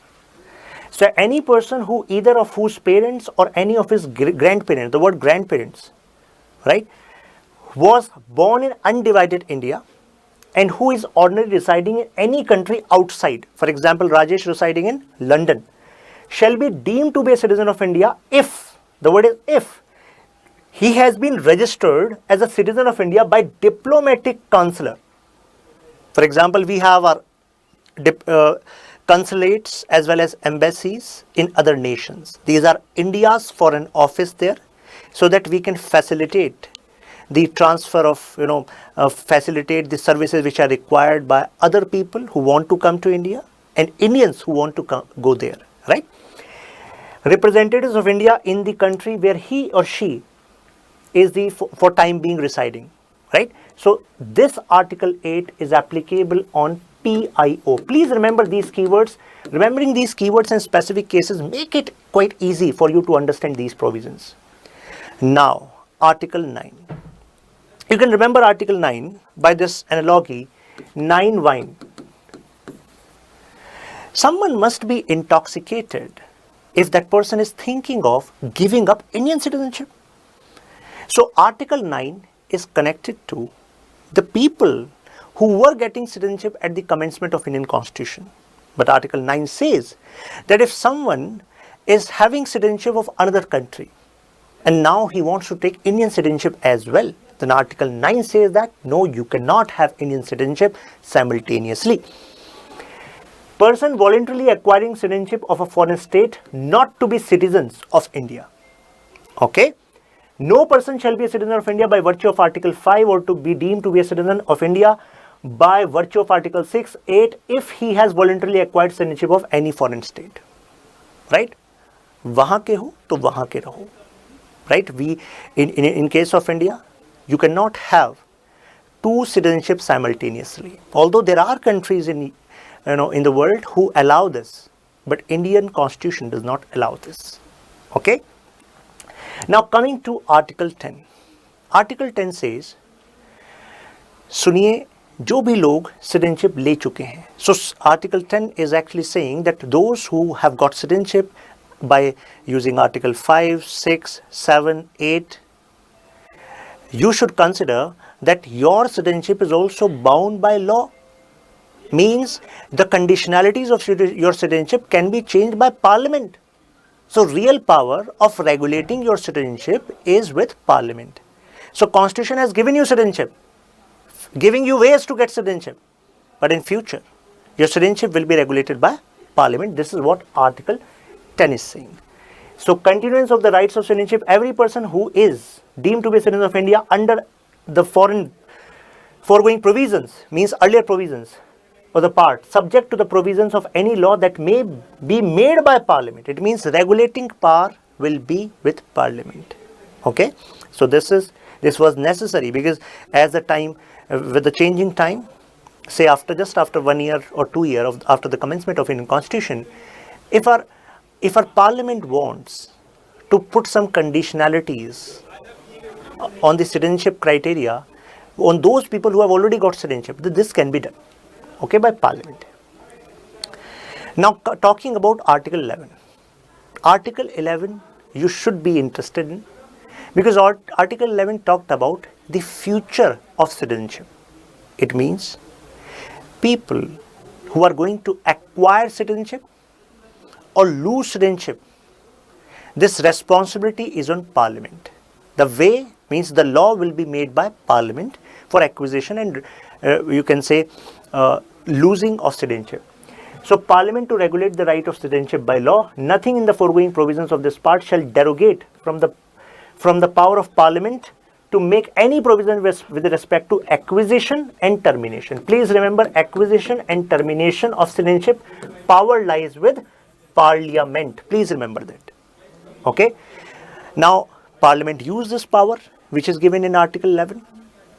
So any person who either of whose parents or any of his grandparents, the word grandparents, right, was born in undivided India and who is ordinarily residing in any country outside, for example Rajesh residing in London, shall be deemed to be a citizen of India if, the word is if, he has been registered as a citizen of India by diplomatic consular. For example, we have our consulates as well as embassies in other nations. These are India's foreign office there, so that we can facilitate the transfer of, facilitate the services which are required by other people who want to come to India and Indians who want to go there, right? Representatives of India in the country where he or she is for time being residing, right? So this Article 8 is applicable on PIO. Please remember these keywords. Remembering these keywords in specific cases make it quite easy for you to understand these provisions. Now, Article 9. You can remember Article 9 by this analogy, 9 wine. Someone must be intoxicated if that person is thinking of giving up Indian citizenship. So Article 9 is connected to the people who were getting citizenship at the commencement of Indian Constitution. But Article 9 says that if someone is having citizenship of another country and now he wants to take Indian citizenship as well, then Article 9 says that no, you cannot have Indian citizenship simultaneously. Person voluntarily acquiring citizenship of a foreign state not to be citizens of India. Okay? No person shall be a citizen of India by virtue of Article 5 or to be deemed to be a citizen of India by virtue of Article 6, 8 if he has voluntarily acquired citizenship of any foreign state. Right? वहाँ के हो तो वहाँ के रहो. Right? In case of India, you cannot have two citizenships simultaneously. Although there are countries in the world who allow this, but Indian Constitution does not allow this. Okay? Now coming to Article 10. Article 10 says, सुनिए जो भी लोग citizenship ले चुके हैं. So Article 10 is actually saying that those who have got citizenship by using Article 5, 6, 7, 8, you should consider that your citizenship is also bound by law. Means the conditionalities of your citizenship can be changed by Parliament. So real power of regulating your citizenship is with Parliament. So Constitution has given you citizenship, giving you ways to get citizenship. But in future, your citizenship will be regulated by Parliament. This is what Article 10 is saying. So continuance of the rights of citizenship, every person who is deemed to be a citizen of India under the foregoing provisions, means earlier provisions, or the part subject to the provisions of any law that may be made by Parliament. It means regulating power will be with Parliament. Okay, so this was necessary because as the time with the changing time, say just after 1 year or 2 years after the commencement of Indian Constitution, if our Parliament wants to put some conditionalities on the citizenship criteria on those people who have already got citizenship, this can be done. Okay, by Parliament. Now talking about Article 11. Article 11 you should be interested in because Article 11 talked about the future of citizenship. It means people who are going to acquire citizenship or lose citizenship, this responsibility is on Parliament. The way means the law will be made by Parliament for acquisition and you can say losing of citizenship. So Parliament to regulate the right of citizenship by law, nothing in the foregoing provisions of this part shall derogate from the power of Parliament to make any provision with respect to acquisition and termination. Please remember, acquisition and termination of citizenship, power lies with Parliament. Please remember that. Okay. Now Parliament used this power which is given in Article 11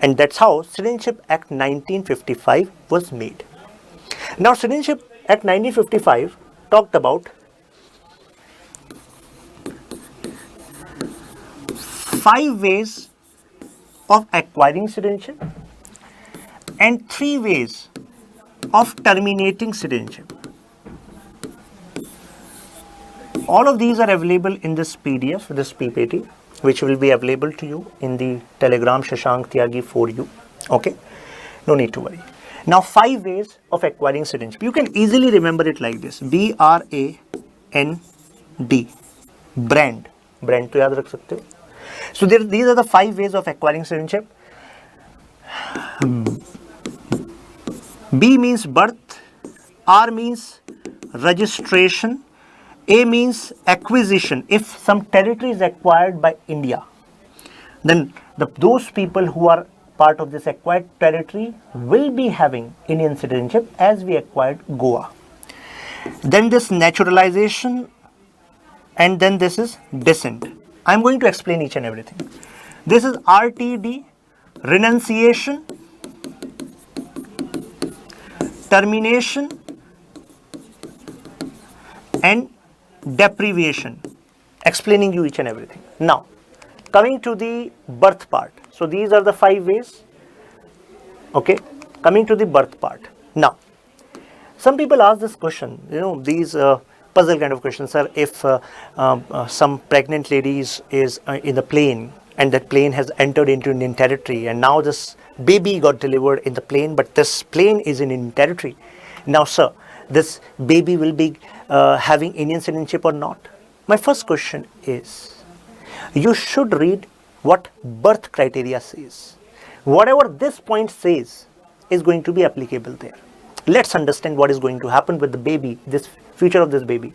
and that's how Citizenship Act 1955 was made. Now Citizenship Act 1955 talked about 5 ways of acquiring citizenship and 3 ways of terminating citizenship. All of these are available in this PDF, this PPT, which will be available to you in the Telegram Shashank Tyagi for you. Okay, no need to worry. Now 5 ways of acquiring citizenship. You can easily remember it like this: BRAND, brand. Brand तो याद रख सकते हो. So these are the 5 ways of acquiring citizenship. B means birth, R means registration. A means acquisition. If some territory is acquired by India, then those people who are part of this acquired territory will be having Indian citizenship as we acquired Goa. Then this naturalization, and then this is descent. I'm going to explain each and everything. This is RTD, renunciation, termination, and deprivation. Explaining you each and everything. Now, coming to the birth part. So these are the 5 ways. Okay, coming to the birth part. Now, some people ask this question, these puzzle kind of questions, sir. If some pregnant lady is in the plane, and that plane has entered into Indian territory, and now this baby got delivered in the plane, but this plane is in Indian territory. Now, sir, this baby will be having Indian citizenship or not? My first question is, you should read what birth criteria says. Whatever this point says is going to be applicable there. Let's understand what is going to happen with the baby, this future of this baby.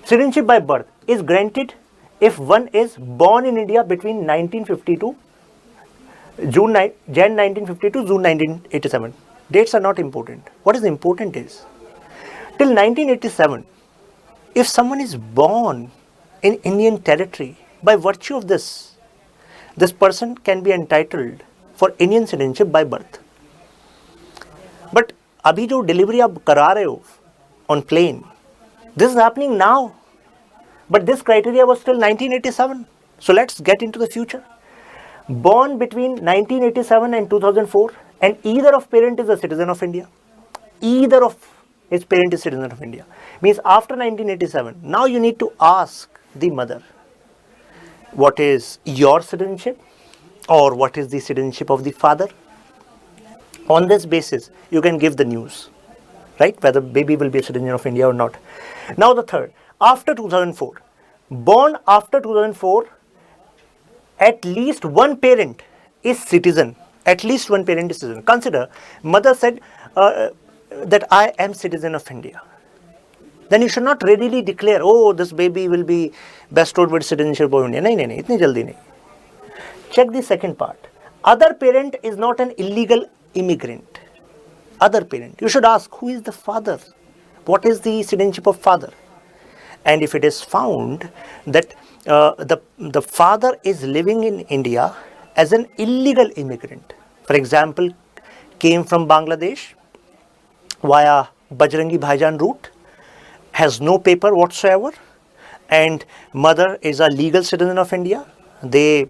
Citizenship by birth is granted if one is born in India between 1952, Jan 1952, June 1987. Dates are not important. What is important is, till 1987, if someone is born in Indian territory, by virtue of this person can be entitled for Indian citizenship by birth. But अभी जो delivery आप करा रहे हो on plane, this is happening now. But this criteria was till 1987. So let's get into the future. Born between 1987 and 2004, and either of parent is a citizen of India. Either of his parent is citizen of India. Means after 1987, now you need to ask the mother, what is your citizenship or what is the citizenship of the father? On this basis, you can give the news, right? Whether baby will be a citizen of India or not. Now the third, after 2004, born after 2004, at least one parent is citizen. At least one parent is citizen. Consider, mother said that I am citizen of India. Then you should not readily declare, oh, this baby will be bestowed with citizenship of India. No, itni jaldi nahi. Check the second part. Other parent is not an illegal immigrant. Other parent. You should ask, who is the father? What is the citizenship of father? And if it is found that the father is living in India as an illegal immigrant, for example, came from Bangladesh via Bajrangi Bhaijan route, has no paper whatsoever, and mother is a legal citizen of India, they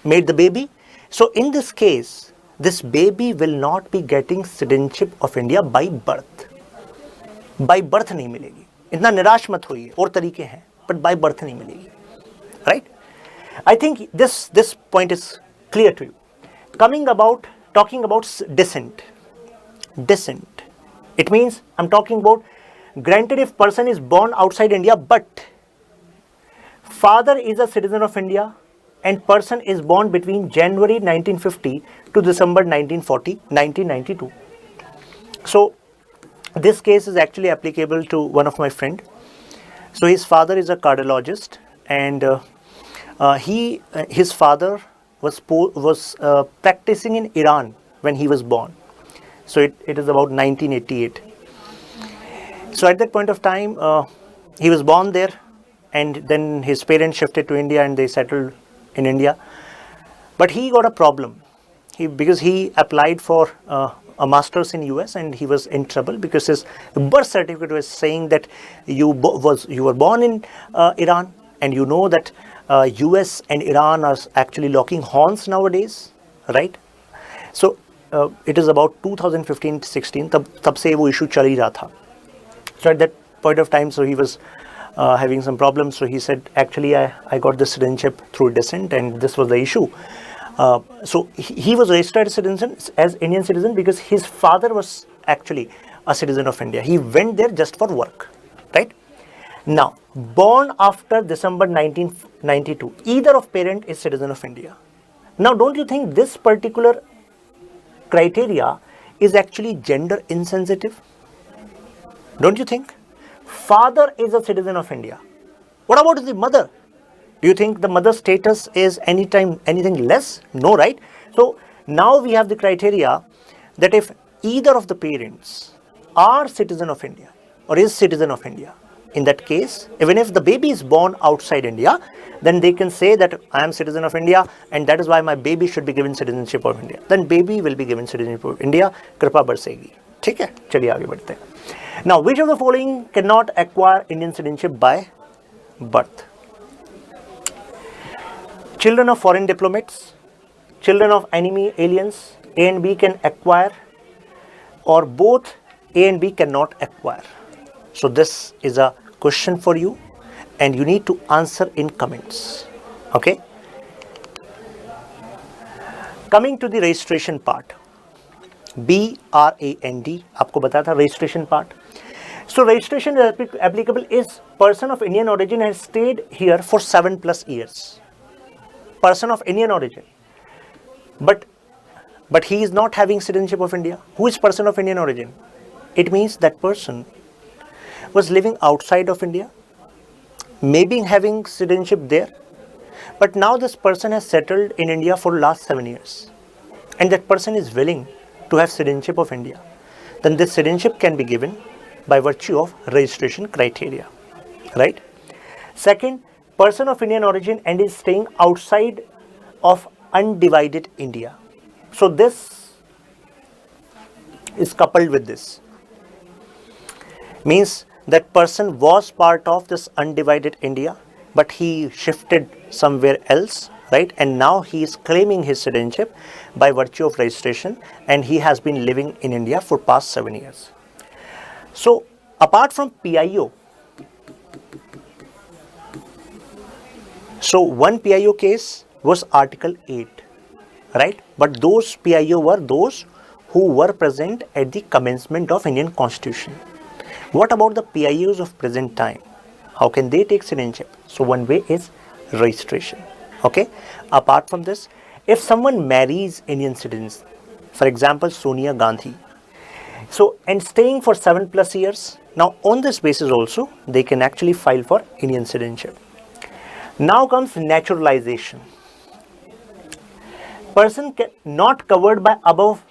made the baby. So in this case, this baby will not be getting citizenship of India by birth. By birth नहीं मिलेगी. इतना निराश मत होइए, और तरीके हैं, but by birth नहीं मिलेगी. Right? I think this point is clear to you. Talking about descent. Descent. It means I'm talking about, granted if person is born outside India, but father is a citizen of India and person is born between January 1950 to December 1992. So this case is actually applicable to one of my friend. So his father is a cardiologist, and his father was practicing in Iran when he was born. So it is about 1988. So at that point of time, he was born there, and then his parents shifted to India and they settled in India. But he got a problem because he applied for a master's in US, and he was in trouble because his birth certificate was saying that you were born in Iran, and you know that US and Iran are actually locking horns nowadays, right? So it is about 2015-16 तब से वो issue चल ही रहा था. So at that point of time, so he was having some problems. So he said, actually I got the citizenship through descent, and this was the issue. So he was registered as Indian citizen because his father was actually a citizen of India. He went there just for work, right? Now, born after December 1992, either of parent is citizen of India. Now, don't you think this particular criteria is actually gender insensitive? Don't you think? father is a citizen of India. What about the mother? Do you think the mother's status is anything less? No, right? So now we have the criteria that if either of the parents are citizen of India or is citizen of India, in that case, even if the baby is born outside India, then they can say that I am citizen of India and that is why my baby should be given citizenship of India. Then baby will be given citizenship of India. कृपा बरसेगी. ठीक है, चलिए आगे बढ़ते हैं. Now, which of the following cannot acquire Indian citizenship by birth? Children of foreign diplomats, children of enemy aliens, A and B can acquire, or both A and B cannot acquire. So this is a question for you and you need to answer in comments. Okay. Coming to the registration part. BRAND, आपको बताया था registration part. So registration is applicable is person of Indian origin has stayed here for 7+ years. Person of Indian origin. But he is not having citizenship of India. Who is person of Indian origin? It means that person was living outside of India, maybe having citizenship there, but now this person has settled in India for last 7 years and that person is willing to have citizenship of India. Then this citizenship can be given by virtue of registration criteria, right? Second, person of Indian origin and is staying outside of undivided India. So this is coupled with this. Means that person was part of this undivided India, but he shifted somewhere else, right? And now he is claiming his citizenship by virtue of registration and he has been living in India for past 7 years. So apart from PIO, so one PIO case was Article 8, right? But those PIO were those who were present at the commencement of Indian Constitution. What about the PIOs of present time? How can they take citizenship? So one way is registration. Okay. Apart from this, if someone marries Indian citizens, for example, Sonia Gandhi, so and staying for 7+ years, now on this basis also they can actually file for Indian citizenship. Now comes naturalization. Person not covered by above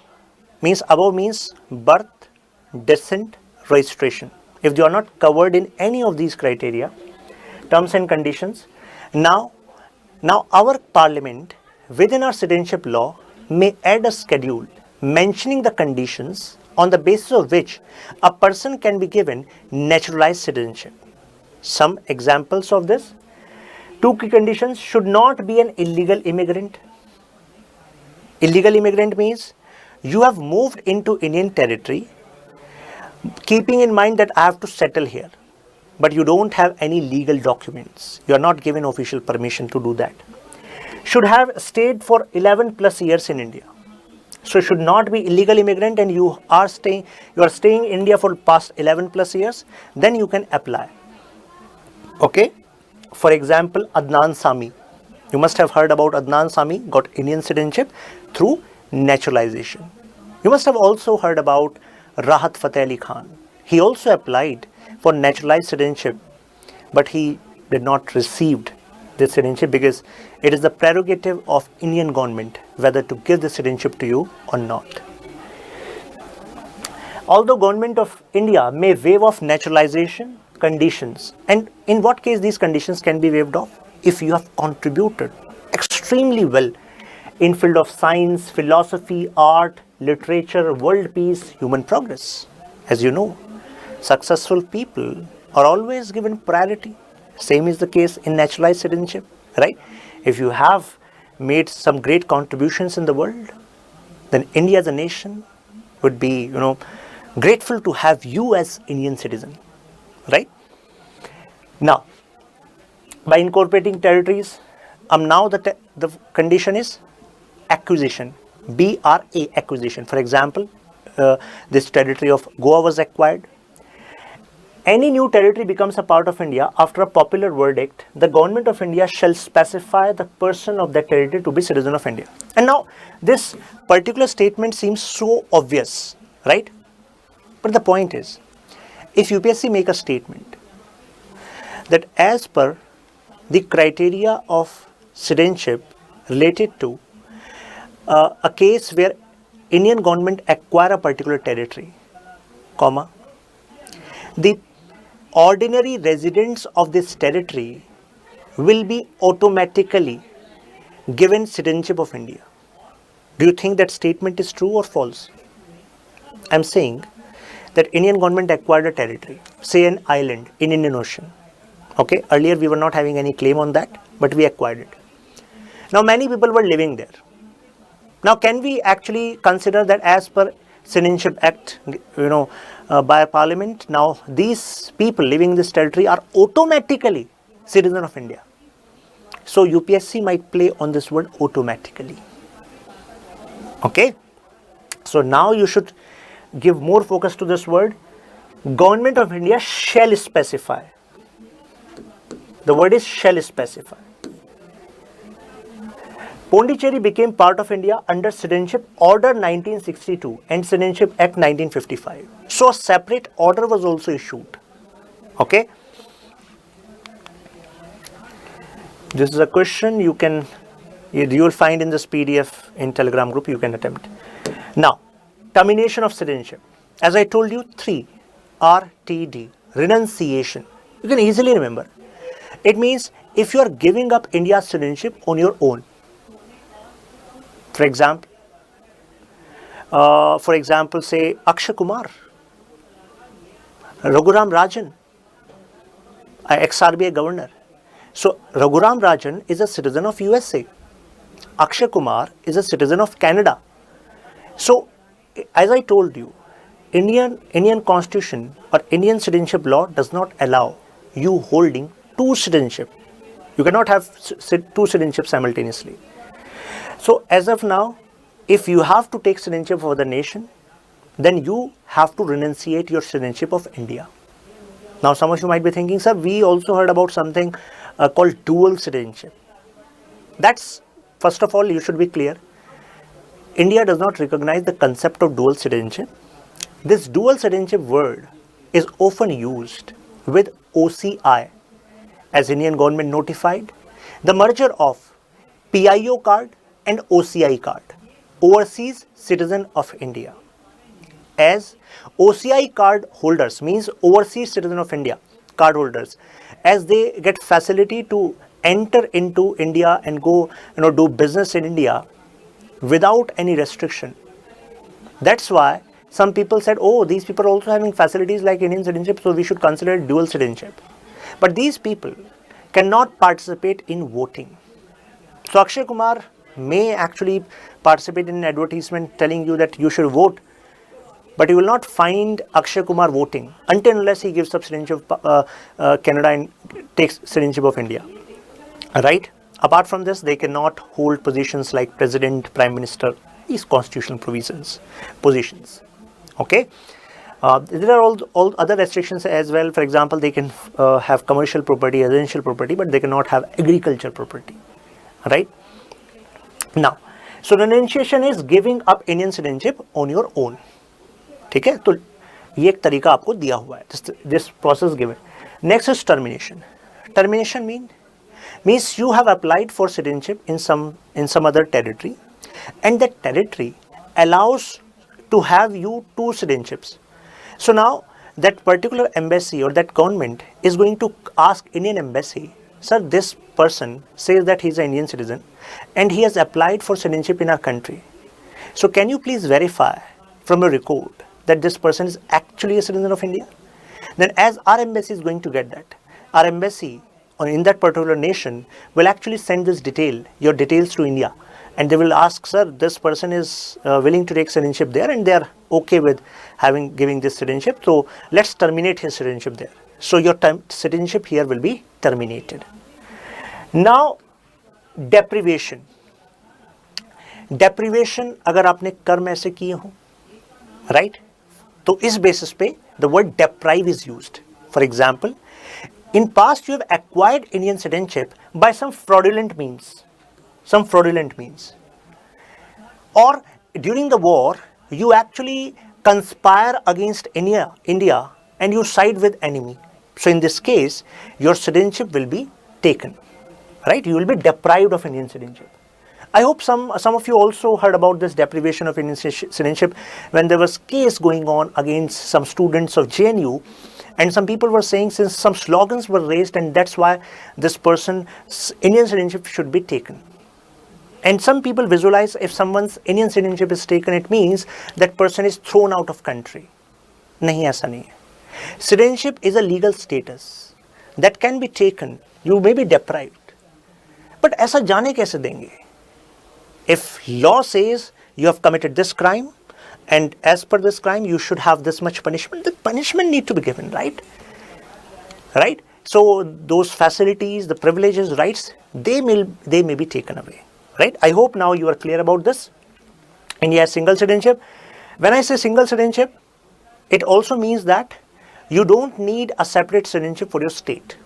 means birth, descent, registration. If they are not covered in any of these criteria, terms and conditions, now our parliament within our citizenship law may add a schedule mentioning the conditions on the basis of which a person can be given naturalized citizenship. Some examples of this: 2 key conditions: should not be an illegal immigrant. Illegal immigrant means you have moved into Indian territory keeping in mind that I have to settle here, but you don't have any legal documents. You are not given official permission to do that. Should have stayed for 11+ years in India. So should not be illegal immigrant and you are staying in India for past 11+ years, then you can apply. Okay. For example, Adnan Sami. You must have heard about Adnan Sami got Indian citizenship through naturalization. You must have also heard about Rahat Fateh Ali Khan. He also applied for naturalized citizenship, but he did not receive this citizenship because it is the prerogative of Indian government whether to give the citizenship to you or not. Although government of India may waive off naturalization conditions, and in what case these conditions can be waived off? If you have contributed extremely well in field of science, philosophy, art, literature, world peace, human progress. As you know, successful people are always given priority. Same is the case in naturalized citizenship, right? If you have made some great contributions in the world, then India as a nation would be, grateful to have you as Indian citizen, right? Now, by incorporating territories, now the condition is acquisition, BRA acquisition. For example, this territory of Goa was acquired. Any new territory becomes a part of India after a popular verdict. The government of India shall specify the person of that territory to be citizen of India. And now this particular statement seems so obvious, right? But the point is, if UPSC make a statement that as per the criteria of citizenship related to a case where Indian government acquire a particular territory, comma, the ordinary residents of this territory will be automatically given citizenship of India. Do you think that statement is true or false? I'm saying that Indian government acquired a territory, say an island in Indian Ocean. Okay, earlier we were not having any claim on that, but we acquired it. Now many people were living there. Now can we actually consider that as per Citizenship Act, by Parliament, now these people living in this territory are automatically citizen of India? So UPSC might play on this word automatically. Okay, so now you should give more focus to this word. Government of India shall specify. The word is shall specify. Pondicherry became part of India under Citizenship Order 1962 and Citizenship Act 1955. So a separate order was also issued. Okay. This is a question you will find in this PDF in Telegram group. You can attempt. Now, termination of citizenship. As I told you, 3 RTD, renunciation. You can easily remember. It means if you are giving up India's citizenship on your own. For example, say Akshay Kumar, Raghuram Rajan, ex-RBI governor. So Raghuram Rajan is a citizen of USA. Akshay Kumar is a citizen of Canada. So as I told you, Indian constitution or Indian citizenship law does not allow you holding 2 citizenship. You cannot have 2 citizenships simultaneously. So as of now, if you have to take citizenship for the nation, then you have to renunciate your citizenship of India. Now some of you might be thinking, sir, we also heard about something called dual citizenship. That's, first of all, you should be clear. India does not recognize the concept of dual citizenship. This dual citizenship word is often used with OCI, as Indian government notified the merger of PIO card and OCI card, Overseas Citizen of India. As OCI card holders, means Overseas Citizen of India card holders, as they get facility to enter into India and go do business in India without any restriction. That's why some people said, oh, these people are also having facilities like Indian citizenship, so we should consider dual citizenship. But these people cannot participate in voting. So Akshay Kumar may actually participate in an advertisement telling you that you should vote, but you will not find Akshay Kumar voting until unless he gives up citizenship of Canada and takes citizenship of India. Right? Apart from this, they cannot hold positions like president, prime minister, these constitutional positions. Okay? There are all other restrictions as well. For example, they can have commercial property, residential property, but they cannot have agriculture property. Right? Now, so renunciation is giving up Indian citizenship on your own. ठीक है, तो ये एक तरीका आपको दिया हुआ है. This process given. Next is termination. Termination means you have applied for citizenship in some other territory, and that territory allows to have you 2 citizenships. So now that particular embassy or that government is going to ask Indian embassy, sir, this person says that he is an Indian citizen and he has applied for citizenship in our country. So can you please verify from a record that this person is actually a citizen of India? Then as our embassy is going to get that, our embassy in that particular nation will actually send your details to India, and they will ask, sir, this person is willing to take citizenship there and they are okay with giving this citizenship, so let's terminate his citizenship there. So your citizenship here will be terminated. Now deprivation अगर आपने कर्म ऐसे किए हो, right, तो इस basis पे the word deprive is used. For example, in past you have acquired Indian citizenship by some fraudulent means, or during the war you actually conspire against India and you side with enemy. So in this case, your citizenship will be taken, right? You will be deprived of Indian citizenship. I hope some of you also heard about this deprivation of Indian citizenship when there was case going on against some students of JNU, and some people were saying, since some slogans were raised, and that's why this person's Indian citizenship should be taken. And some people visualize, if someone's Indian citizenship is taken, it means that person is thrown out of country. Nahi, aisa nahi hai. Citizenship is a legal status that can be taken. You may be deprived, but ऐसा जाने कैसे देंगे? If law says you have committed this crime, and as per this crime you should have this much punishment, the punishment need to be given, right? Right? So those facilities, the privileges, rights, they may be taken away, right? I hope now you are clear about this. India has single citizenship. When I say single citizenship, it also means that you don't need a separate citizenship for your state.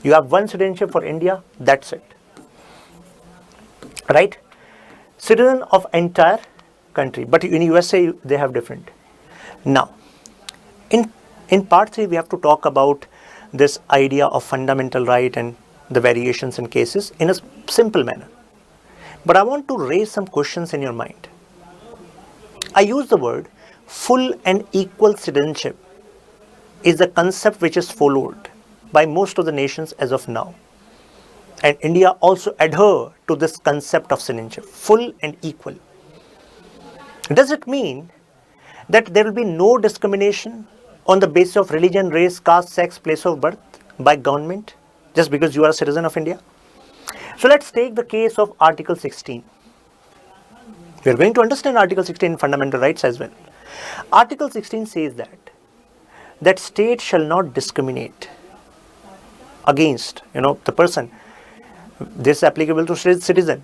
You have one citizenship for India, that's it, right? Citizen of entire country, but in USA they have different. Now, in part 3 we have to talk about this idea of fundamental right and the variations in cases in a simple manner. But I want to raise some questions in your mind. I use the word full and equal citizenship is the concept which is followed by most of the nations as of now. And India also adhere to this concept of citizenship, full and equal. Does it mean that there will be no discrimination on the basis of religion, race, caste, sex, place of birth by government just because you are a citizen of India? So let's take the case of Article 16. We are going to understand Article 16 fundamental rights as well. Article 16 says that state shall not discriminate against, the person. This is applicable to citizen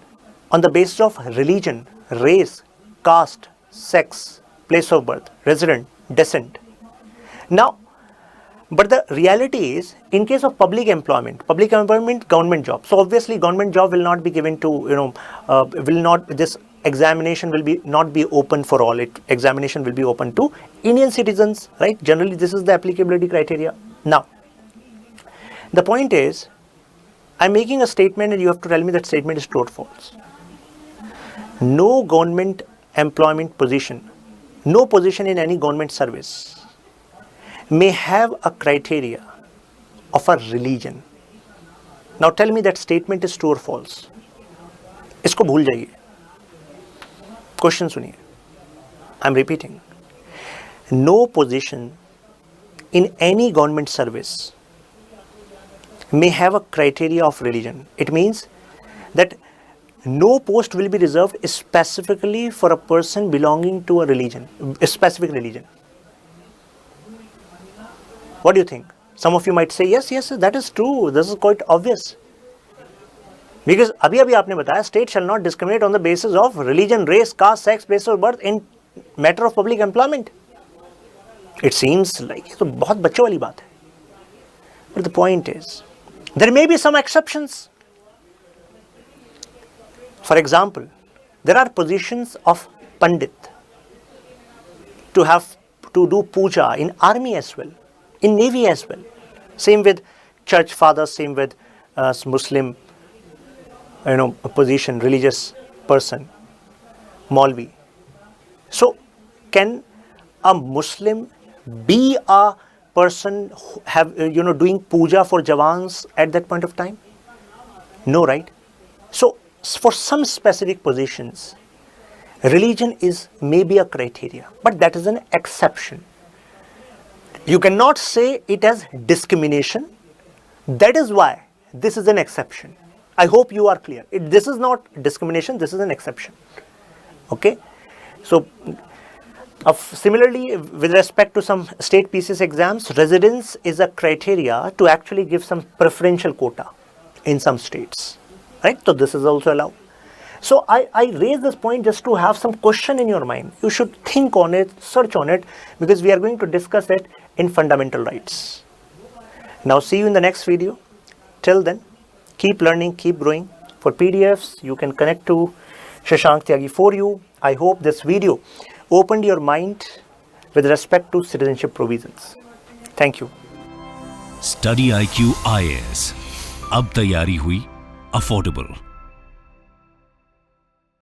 on the basis of religion, race, caste, sex, place of birth, resident, descent. Now, but the reality is, in case of public employment, government job. So obviously, government job will not be given to, this examination will not be open for all. Examination will be open to Indian citizens, right? Generally, this is the applicability criteria. Now, the point is, I'm making a statement and you have to tell me that statement is true or false. No government employment position, no position in any government service may have a criteria of a religion. Now tell me that statement is true or false. इसको भूल जाइए. Question सुनिए. I'm repeating. No position in any government service may have a criteria of religion. It means that no post will be reserved specifically for a person belonging to a specific religion. What do you think? Some of you might say, yes, that is true. This is quite obvious. Because अभी आपने बताया, state shall not discriminate on the basis of religion, race, caste, sex, place of birth in matter of public employment. It seems like ये तो बहुत बच्चों वाली बात है. But the point is, there may be some exceptions. For example, there are positions of Pandit to do puja in army as well, in navy as well. Same with church fathers, same with Muslim, a position, religious person, Maulvi. So, can a Muslim be a person doing puja for Jawans at that point of time? No, right? So, for some specific positions, religion is maybe a criteria, but that is an exception. You cannot say it as discrimination. That is why this is an exception. I hope you are clear. This is not discrimination, this is an exception. Okay? So, similarly, with respect to some state PCS exams, residence is a criteria to actually give some preferential quota in some states. Right? So this is also allowed. So I raise this point just to have some question in your mind. You should think on it, search on it, because we are going to discuss it in fundamental rights. Now see you in the next video. Till then, keep learning, keep growing. For PDFs, you can connect to Shashank Tyagi for you. I hope this video opened your mind with respect to citizenship provisions. Thank you. StudyIQ IAS, अब तैयारी हुई affordable.